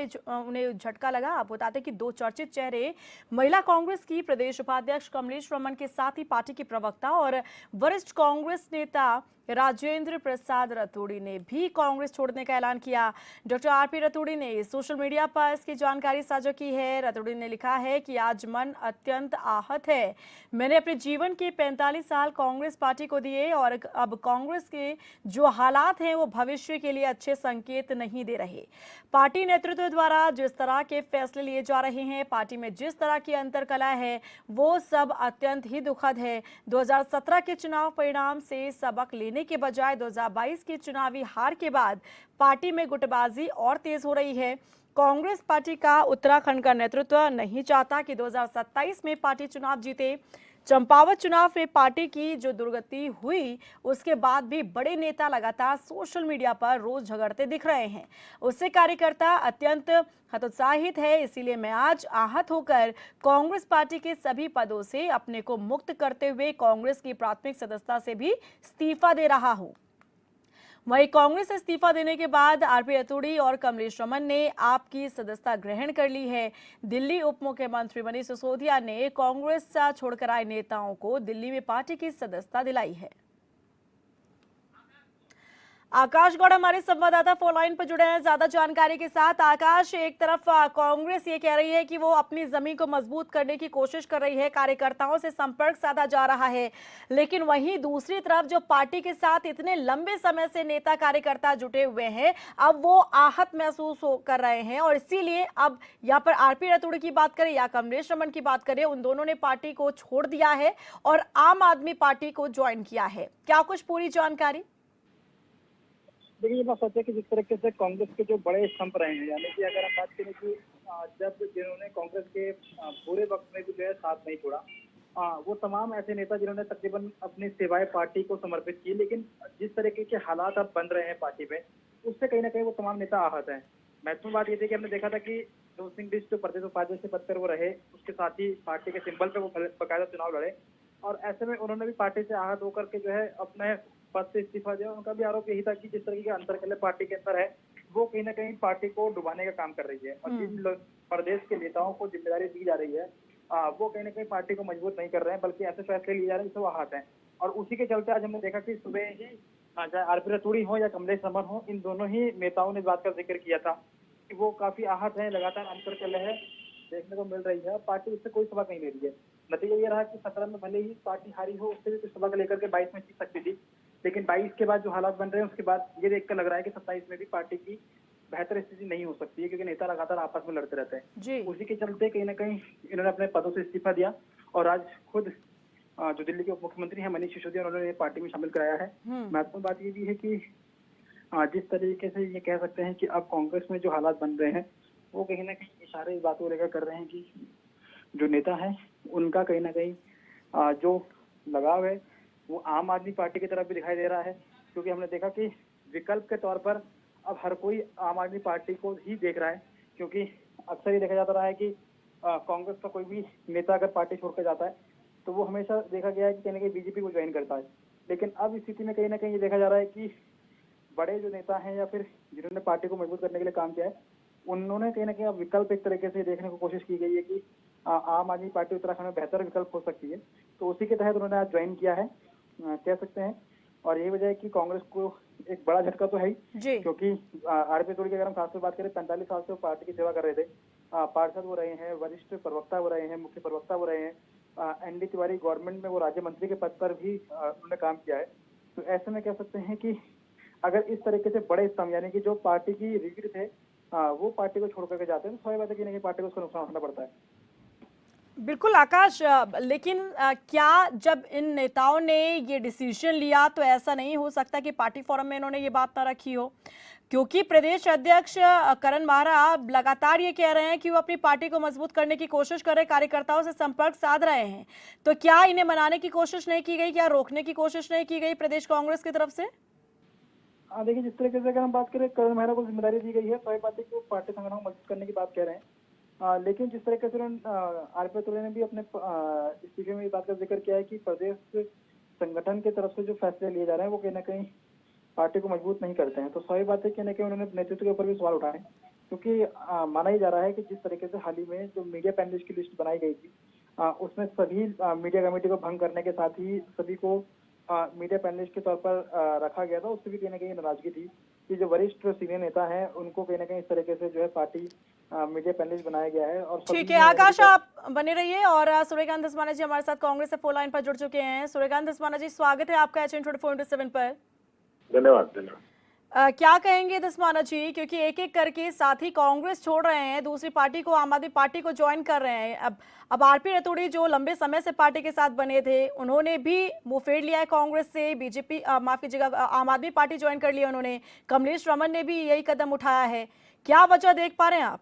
उन्हें झटका लगा। आप बताते कि दो चर्चित चेहरे महिला कांग्रेस की प्रदेश उपाध्यक्ष कमलेश रमन के साथ ही पार्टी के प्रवक्ता और वरिष्ठ कांग्रेस नेता राजेंद्र प्रसाद रतूड़ी ने भी कांग्रेस छोड़ने का ऐलान किया। डॉक्टर आरपी रतूड़ी ने सोशल मीडिया पर इसकी जानकारी साझा की है। रतूड़ी ने लिखा है कि आज मन अत्यंत आहत है। मैंने अपने जीवन के 45 साल कांग्रेस पार्टी को दिए और अब कांग्रेस के जो हालात हैं वो भविष्य के लिए अच्छे संकेत नहीं दे रहे। पार्टी नेतृत्व द्वारा जिस तरह के फैसले लिए जा रहे हैं, पार्टी में जिस तरह की अंतरकलह है, वो सब अत्यंत ही दुखद है। 2017 के चुनाव परिणाम से सबक लेने के बजाय 2022 की चुनावी हार के बाद पार्टी में गुटबाजी और तेज हो रही है। कांग्रेस पार्टी का उत्तराखंड का नेतृत्व नहीं चाहता कि 2027 में पार्टी चुनाव जीते। चंपावत चुनाव में पार्टी की जो दुर्गति हुई उसके बाद भी बड़े नेता लगातार सोशल मीडिया पर रोज झगड़ते दिख रहे हैं। उससे कार्यकर्ता अत्यंत हतोत्साहित है। इसीलिए मैं आज आहत होकर कांग्रेस पार्टी के सभी पदों से अपने को मुक्त करते हुए कांग्रेस की प्राथमिक सदस्यता से भी इस्तीफा दे रहा हूं। वहीं कांग्रेस से इस्तीफा देने के बाद आरपी रतूड़ी और कमलेश रमन ने आपकी सदस्यता ग्रहण कर ली है। दिल्ली उप मुख्यमंत्री मनीष सिसोदिया ने कांग्रेस छोड़कर आए नेताओं को दिल्ली में पार्टी की सदस्यता दिलाई है। आकाश गौड़ हमारे संवाददाता फोन लाइन पर जुड़े हैं ज्यादा जानकारी के साथ। आकाश, एक तरफ कांग्रेस ये कह रही है कि वो अपनी जमीन को मजबूत करने की कोशिश कर रही है, कार्यकर्ताओं से संपर्क साधा जा रहा है, लेकिन वहीं दूसरी तरफ जो पार्टी के साथ इतने लंबे समय से नेता कार्यकर्ता जुटे हुए हैं, अब वो आहत महसूस कर रहे हैं और इसीलिए अब यहाँ पर आरपी रतूड़ी की बात करें या कमलेश रमन की बात करें, उन दोनों ने पार्टी को छोड़ दिया है और आम आदमी पार्टी को ज्वाइन किया है। क्या कुछ पूरी जानकारी? देखिए, ये बात सच है कि जिस तरीके से कांग्रेस के जो बड़े स्तंभ रहे हैं, यानी कि अगर हम बात करें कि जब जिन्होंने कांग्रेस के पूरे वक्त में भी जो है साथ नहीं छोड़ा, वो तमाम ऐसे नेता जिन्होंने तकरीबन अपनी सेवाएं पार्टी को समर्पित की, लेकिन जिस तरीके के हालात अब बन रहे हैं पार्टी में, उससे कहीं ना कहीं वो तमाम नेता आहत हैं। महत्वपूर्ण बात ये थी कि हमने देखा था कि जो सिंह बिष्ट जो प्रदेश उपाध्यक्ष के पद पर वो रहे, उसके साथ ही पार्टी के सिंबल पे वो बकायदा चुनाव लड़े और ऐसे में उन्होंने भी पार्टी से आहत होकर के जो है अपने पद से इस्तीफा दिया। उनका भी आरोप यही था कि जिस तरीके के अंतरकलह पार्टी के अंदर है, वो कहीं ना कहीं पार्टी को डुबाने का काम कर रही है और जिन प्रदेश के नेताओं को जिम्मेदारी दी जा रही है, वो कहीं ना कहीं पार्टी को मजबूत नहीं कर रहे हैं, बल्कि ऐसे फैसले लिए जा रहे हैं जिससे वो आहत हैं। और उसी के चलते आज हमने देखा कि सुबह ही चाहे आरपी रतूड़ी हो या कमलेश रमन हो, इन दोनों ही नेताओं ने इस बात का जिक्र किया था कि वो काफी आहत है, लगातार अंतरकलह देखने को मिल रही है, पार्टी उससे कोई सबक नहीं ले रही है। नतीजा ये रहा कि 17 में भले ही पार्टी हारी हो, उससे भी कुछ सबक लेकर के 22 में जीत सकती थी, लेकिन 22 के बाद जो हालात बन रहे हैं उसके बाद ये देखकर लग रहा है कि 27 में भी पार्टी की बेहतर स्थिति नहीं हो सकती है, क्योंकि नेता लगातार आपस में लड़ते रहते हैं। उसी के चलते कहीं ना कहीं इन्होंने अपने पदों से इस्तीफा दिया और आज खुद जो दिल्ली के उप मुख्यमंत्री हैं मनीष सिसोदिया, उन्होंने पार्टी में शामिल कराया है। महत्वपूर्ण बात ये भी है कि जिस तरीके से ये कह सकते हैं कि अब कांग्रेस में जो हालात बन रहे हैं, वो कहीं ना कहीं इशारे इस बात को लेकर कर रहे हैं कि जो नेता है उनका कहीं ना कहीं जो लगाव है वो आम आदमी पार्टी की तरफ भी दिखाई दे रहा है, क्योंकि हमने देखा कि विकल्प के तौर पर अब हर कोई आम आदमी पार्टी को ही देख रहा है, क्योंकि अक्सर ये देखा जाता रहा है कि कांग्रेस का कोई भी नेता अगर पार्टी छोड़कर जाता है तो वो हमेशा देखा गया है कि कहीं ना कहीं बीजेपी को ज्वाइन करता है। लेकिन अब इस स्थिति में कहीं ना कहीं ये देखा जा रहा है कि बड़े जो नेता हैं या फिर जिन्होंने पार्टी को मजबूत करने के लिए काम किया है, उन्होंने कहीं ना कहीं अब विकल्प एक तरीके से देखने की कोशिश की गई है कि आम आदमी पार्टी उत्तराखंड में बेहतर विकल्प हो सकती है, तो उसी के तहत उन्होंने आज ज्वाइन किया है, कह सकते हैं। और यही वजह है कि कांग्रेस को एक बड़ा झटका तो है ही, क्योंकि आरपी रतूड़ी की अगर हम खासतौर बात करें, 45 साल से वो पार्टी की सेवा कर रहे थे, पार्षद वो रहे हैं, वरिष्ठ प्रवक्ता वो रहे हैं, मुख्य प्रवक्ता वो रहे हैं, एनडी तिवारी गवर्नमेंट में वो राज्य मंत्री के पद पर भी उन्होंने काम किया है। तो ऐसे में कह सकते हैं कि अगर इस तरीके से बड़े स्तंभ यानी कि जो पार्टी की रीढ़ थे वो पार्टी को छोड़ करके जाते हैं, तो स्वाभाविक बात है कि नहीं पार्टी को उसका नुकसान उठाना पड़ता है। बिल्कुल आकाश, लेकिन क्या जब इन नेताओं ने ये डिसीजन लिया तो ऐसा नहीं हो सकता कि पार्टी फोरम में इन्होंने ये बात ना रखी हो? क्योंकि प्रदेश अध्यक्ष करण माहरा लगातार ये कह रहे हैं कि वो अपनी पार्टी को मजबूत करने की कोशिश कर रहे, कार्यकर्ताओं से संपर्क साध रहे हैं, तो क्या इन्हें मनाने की कोशिश नहीं की गई, क्या रोकने की कोशिश नहीं की गई प्रदेश कांग्रेस की तरफ से? देखिए, जिस तरीके से अगर हम बात करें, करण मेहरा को जिम्मेदारी दी गई है, स्वाभाविक बात है कि वो पार्टी संगठन को मजबूत करने की बात कह रहे हैं। लेकिन जिस तरीके से आरपी रतूड़ी ने भी अपने इस्तीफे में इस बात का जिक्र किया है कि प्रदेश संगठन की तरफ से जो फैसले लिए जा रहे हैं वो कहीं ना कहीं पार्टी को मजबूत नहीं करते हैं, तो स्वाभाविक बात है कि उन्होंने नेतृत्व के ऊपर भी सवाल उठाए। क्योंकि माना ही जा रहा है कि जिस तरीके से हाल ही में जो मीडिया पैनलिस्ट की लिस्ट बनाई गई थी, उसमें सभी मीडिया कमेटी को भंग करने के साथ ही सभी को मीडिया पैनलिस्ट के तौर पर रखा गया था। उससे भी कहीं ना कहीं नाराजगी थी कि जो वरिष्ठ सीनियर नेता हैं उनको कहीं ना कहीं इस तरीके से जो है पार्टी मीडिया पैनलिस्ट बनाया गया है। और ठीक सभी है ने आकाश, आप बने रहिए। और सूर्यकांत धस्माना जी हमारे साथ कांग्रेस से फोन लाइन पर जुड़ चुके हैं। सूर्यकांत धस्माना जी, स्वागत है आपका HN 24/7 पर। धन्यवाद। क्या कहेंगे धस्माना जी, क्योंकि एक एक करके साथी कांग्रेस छोड़ रहे हैं, दूसरी पार्टी को, आम आदमी पार्टी को ज्वाइन कर रहे हैं। अब आरपी रतूड़ी जो लंबे समय से पार्टी के साथ बने थे, उन्होंने भी मुंह फेर लिया है कांग्रेस से। बीजेपी, माफ कीजिएगा, आम आदमी पार्टी ज्वाइन कर लिया उन्होंने। कमलेश रमन ने भी यही कदम उठाया है। क्या वजह देख पा रहे हैं आप?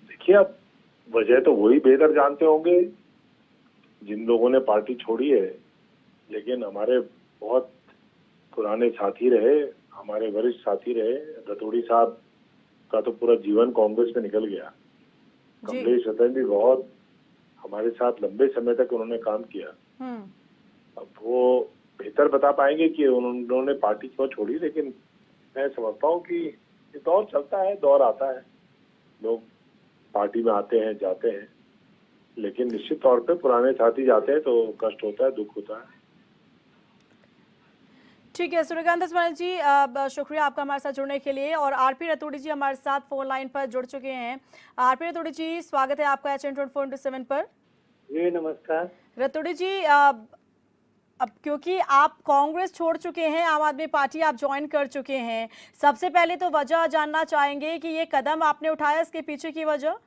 देखिए, अब वजह तो वही बेहतर जानते होंगे जिन लोगों ने पार्टी छोड़ी है, लेकिन हमारे बहुत पुराने साथी रहे, हमारे वरिष्ठ साथी रहे। रतूड़ी साहब का तो पूरा जीवन कांग्रेस में निकल गया। कमलेश रतन भी बहुत हमारे साथ लंबे समय तक उन्होंने काम किया। अब वो बेहतर बता पाएंगे कि उन्होंने पार्टी क्यों छोड़ी, लेकिन मैं समझता हूँ कि ये दौर चलता है, दौर आता है, लोग पार्टी में आते हैं, जाते हैं, लेकिन निश्चित तौर पे पुराने साथी जाते हैं तो कष्ट होता है, दुख होता है। ठीक है सूर्यकांत धस्माना जी, शुक्रिया आपका हमारे साथ जुड़ने के लिए। और आरपी रतूड़ी जी हमारे साथ फोन लाइन पर जुड़ चुके हैं। आरपी रतूड़ी जी, स्वागत है आपका HN 24/7 पर। जी नमस्कार। रतूड़ी जी, अब क्योंकि आप कांग्रेस छोड़ चुके हैं, आम आदमी पार्टी आप ज्वाइन कर चुके हैं, सबसे पहले तो वजह जानना चाहेंगे कि ये कदम आपने उठाया, इसके पीछे की वजह।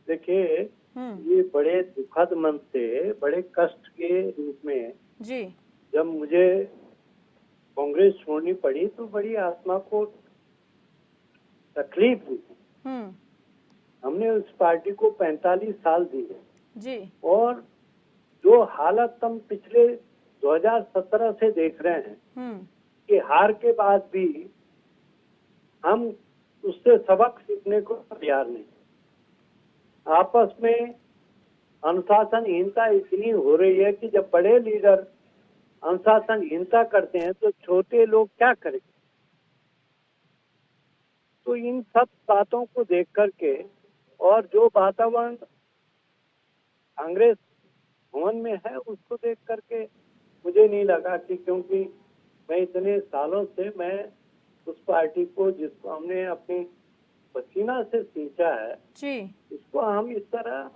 देखिए, ये बड़े दुखद मन से, बड़े कष्ट के रूप में जी, जब मुझे कांग्रेस छोड़नी पड़ी तो बड़ी आत्मा को तकलीफ हुई। हमने उस पार्टी को 45 साल दिए जी, और जो हालत हम पिछले 2017 से देख रहे हैं कि हार के बाद भी हम उससे सबक सीखने को तैयार नहीं। आपस में अनुशासनहीनता इतनी हो रही है कि जब बड़े लीडर अनुशासनहीनता करते हैं तो छोटे लोग क्या करेंगे। तो इन सब बातों को देख करके और जो वातावरण कांग्रेस भवन में है उसको देख करके मुझे नहीं लगा कि, क्योंकि मैं इतने सालों से मैं उस पार्टी को, जिसको हमने अपनी पसीना से सींचा है जी, उसको हम इस तरह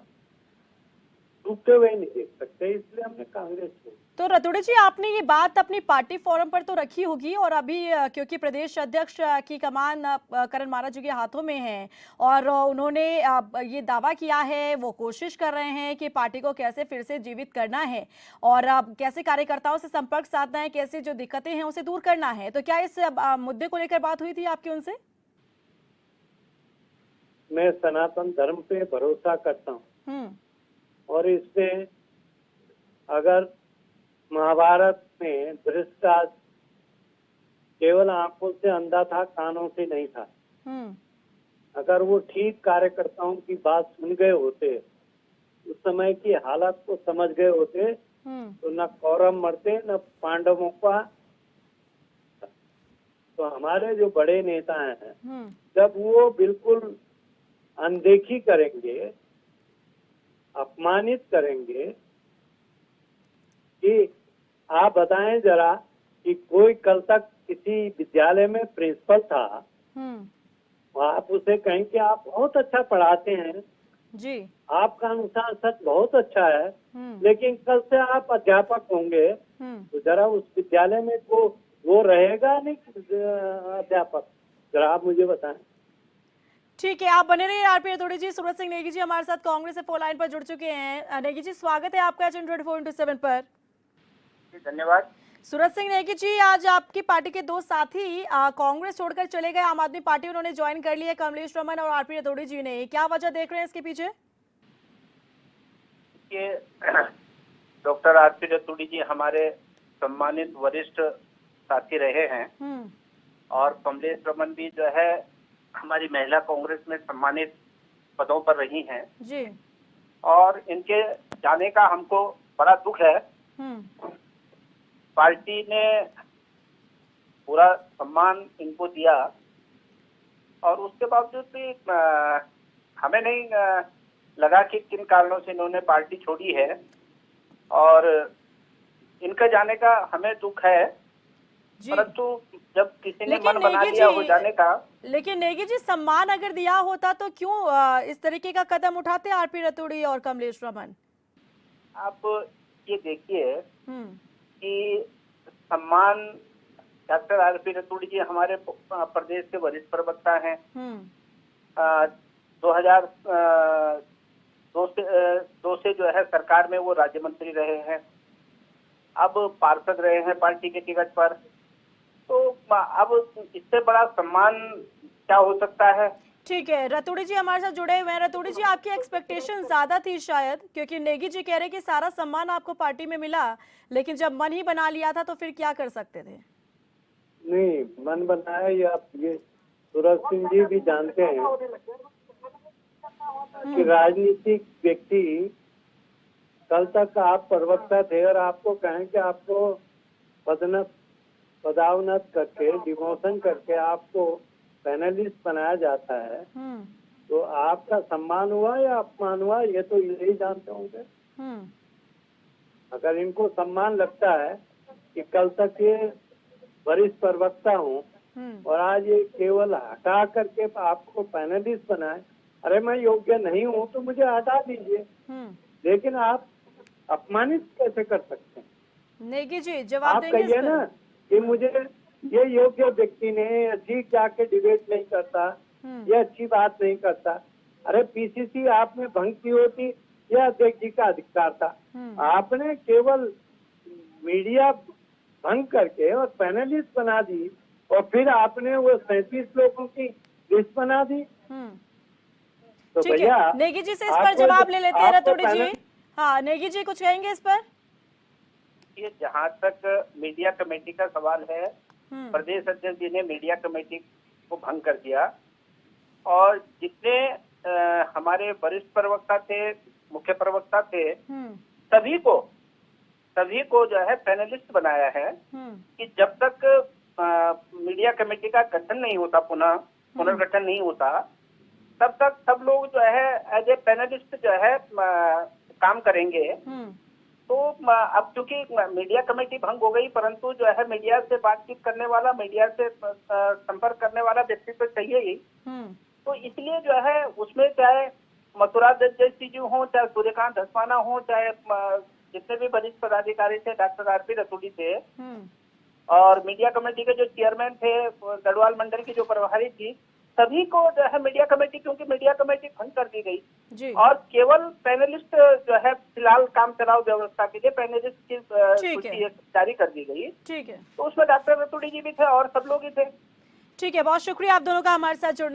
डूबते हुए नहीं देख सकते, इसलिए हमने कांग्रेस छोड़ी। तो रतूड़ी जी, आपने ये बात अपनी पार्टी फोरम पर तो रखी होगी, और अभी क्योंकि प्रदेश अध्यक्ष की कमान करण महाराज जी के हाथों में है और उन्होंने ये दावा किया है, वो कोशिश कर रहे हैं कि पार्टी को कैसे फिर से जीवित करना है और कैसे कार्यकर्ताओं से संपर्क साधना है, कैसे जो दिक्कतें हैं उसे दूर करना है। तो क्या इस मुद्दे को लेकर बात हुई थी आपकी उनसे? मैं सनातन धर्म पे भरोसा करता हूँ और इसमें अगर महाभारत में धृतराष्ट्र केवल आंखों से अंधा था, कानों से नहीं था। अगर वो ठीक कार्यकर्ताओं की बात सुन गए होते, उस समय की हालत को समझ गए होते, तो न कौरव मरते न पांडवों का। तो हमारे जो बड़े नेता हैं, जब वो बिल्कुल अनदेखी करेंगे, अपमानित करेंगे, कि आप बताएं जरा कि कोई कल तक किसी विद्यालय में प्रिंसिपल था, आप उसे कहें कि आप बहुत अच्छा पढ़ाते हैं जी, आपका अनुशासन बहुत अच्छा है, लेकिन कल से आप अध्यापक होंगे तो जरा उस विद्यालय में वो रहेगा नहीं अध्यापक? जरा आप मुझे बताएं। ठीक है, आप बने रहिए आरपी रतूड़ी जी। सूरज सिंह नेगी जी हमारे साथ कांग्रेस से फोन लाइन पर जुड़ चुके हैं। नेगी जी, स्वागत है आपका HN 24/7 पर। धन्यवाद। सूरज सिंह नेगी जी, आज आपकी पार्टी के दो साथी कांग्रेस छोड़कर चले गए, आम आदमी पार्टी उन्होंने ज्वाइन कर ली है, कमलेश रमन और आरपी रतूड़ी जी ने। क्या वजह देख रहे हैं इसके पीछे? डॉक्टर आरपी रतूड़ी जी हमारे सम्मानित वरिष्ठ साथी रहे हैं और कमलेश रमन भी जो है हमारी महिला कांग्रेस में सम्मानित पदों पर रही हैं जी, और इनके जाने का हमको बड़ा दुख है। पार्टी ने पूरा सम्मान इनको दिया और उसके बावजूद भी हमें नहीं लगा कि किन कारणों से इन्होंने पार्टी छोड़ी है, और इनका जाने का हमें दुख है। जी। परंतु जब किसी ने लेकिन मन बना नेगी लिया जी- हो जाने का, लेकिन नेगी जी, सम्मान अगर दिया होता तो क्यों इस तरीके का कदम उठाते आरपी रतूड़ी और कमलेश रमन? आप ये देखिए हम्म। कि सम्मान, डॉक्टर आरपी रतूड़ी जी हमारे प्रदेश के वरिष्ठ प्रवक्ता हैं। 2002 से जो है सरकार में वो राज्य मंत्री रहे हैं, अब पार्षद रहे हैं पार्टी के टिकट पर। तो अब इससे बड़ा सम्मान क्या हो सकता है? ठीक है, रतूड़ी जी हमारे साथ जुड़े हुए हैं। रतूड़ी जी, आपकी एक्सपेक्टेशन ज्यादा थी शायद, क्योंकि नेगी जी कह रहे कि सारा सम्मान आपको पार्टी में मिला, लेकिन जब मन ही बना लिया था तो फिर क्या कर सकते थे? नहीं, मन बनाया ये सूरज सिंह जी भी जानते हैं कि राजनीतिक व्यक्ति, कल तक आप प्रवक्ता थे और आपको कहें कि आपको पदोन्नत करके, डिमोशन करके आपको पैनलिस्ट बनाया जाता है, तो आपका सम्मान हुआ या अपमान हुआ, ये तो यही जानते होंगे। अगर इनको सम्मान लगता है कि कल तक ये वरिष्ठ प्रवक्ता हूँ और आज ये केवल हटा करके आपको पैनलिस्ट बनाए, अरे मैं योग्य नहीं हूँ तो मुझे हटा दीजिए, लेकिन आप अपमानित कैसे कर सकते हैं? नेगी जी जवाब आप देंगे इस कहिए पर? ना कि मुझे ये योग्य व्यक्ति ने ठीक जाके डिबेट नहीं करता, ये अच्छी बात नहीं करता। अरे पीसीसी आपने भंग की होती, यह अध्यक्ष जी का अधिकार था। आपने केवल मीडिया भंग करके और पैनलिस्ट बना दी, और फिर आपने वो 37 लोगों की लिस्ट बना दी। तो ठीक भैया, है, नेगी जी से इस पर जवाब ले लेते हैं रतूड़ी जी। हाँ, नेगी जी कुछ कहेंगे इस पर? ये जहाँ तक मीडिया कमेटी का सवाल है, प्रदेश अध्यक्ष जी ने मीडिया कमेटी को भंग कर दिया, और जितने हमारे वरिष्ठ प्रवक्ता थे, मुख्य प्रवक्ता थे, सभी को जो है पैनलिस्ट बनाया है कि जब तक मीडिया कमेटी का गठन नहीं होता, पुनर्गठन नहीं होता, तब तक सब लोग जो है एज ए पैनलिस्ट जो है काम करेंगे। तो अब चूंकि मीडिया कमेटी भंग हो गई, परंतु जो है मीडिया से बातचीत करने वाला, मीडिया से संपर्क करने वाला व्यक्ति तो चाहिए ही। तो इसलिए जो है उसमें चाहे मथुरा जैसी जी हो, चाहे सूर्यकांत धस्माना हो, चाहे जितने भी वरिष्ठ पदाधिकारी थे, डॉक्टर आरपी रतूड़ी थे, और मीडिया कमेटी के जो चेयरमैन थे, गढ़वाल मंडल की जो प्रभारी थी, सभी को जो है मीडिया कमेटी, क्योंकि मीडिया कमेटी भंग कर दी गई जी। और केवल पैनलिस्ट जो है फिलहाल काम चलाओ व्यवस्था के लिए पैनलिस्ट की सूची जारी कर दी गई। ठीक है, तो उसमें डॉक्टर रतूड़ी जी भी थे और सब लोग ही थे। ठीक है, बहुत शुक्रिया आप दोनों का हमारे साथ जुड़ने